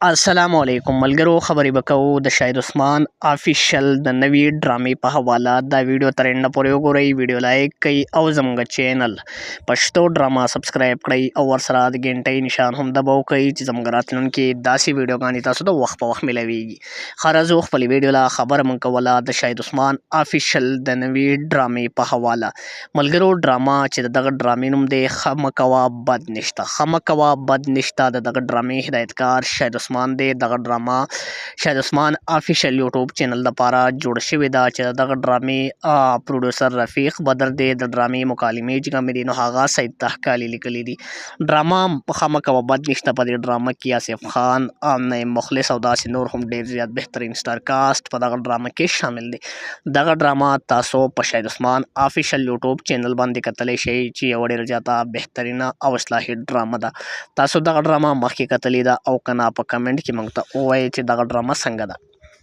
السلام علیکم ملګرو خبرې وکړو د شاهد عثمان افیشل د نوی ډرامې په حواله دا ویډیو تر انده پورې وګورئ ویډیو لایک کړئ او زموږ چینل پښتو ډراما سبسکرایب کړئ او ورسره د غنټۍ نشان هم دباو کړئ چې زموږ راتلونکي داسې ویډیوګانې تاسو د وخت په وخت ملويږي خرازو خپل ویډیو لا خبر من کوله د شاهد عثمان افیشل د نوی ډرامې په حواله ملګرو ډراما چې دغه ډرامې نوم دی خمکوا بد نشته خمکوا بد نشته دغه ډرامې هدایتکار شاهد عثمان دی دغه ډراما شاهد عثمان افیشل یوټیوب چینل لپاره جوړ شوې ده چې دغه ډرامې پروډوسر رفیق بدر دی د ډرامې مکالمې چې کومې دي نو هغه سید تحقالی لیکلي دي ډراما خامخا بد نشته په دې ډرامه کې آصف خان نعیم مخلص او داسې نور هم ډیر زیات بهترین سټار کاست په دغه ډرامه کې شامل دي دغه ډراما تاسو په شاهد عثمان افیشل یوټیوب چینل باندې کتلی شئ چې یوه ډیره زیاته بهترینه او اصلاحي ډرامه ده تاسو دغه ډرامه مخکې کتلې ده او که نه په کمنټ کې موږ ته ووایئ چې دغه ډرامه څنګه ده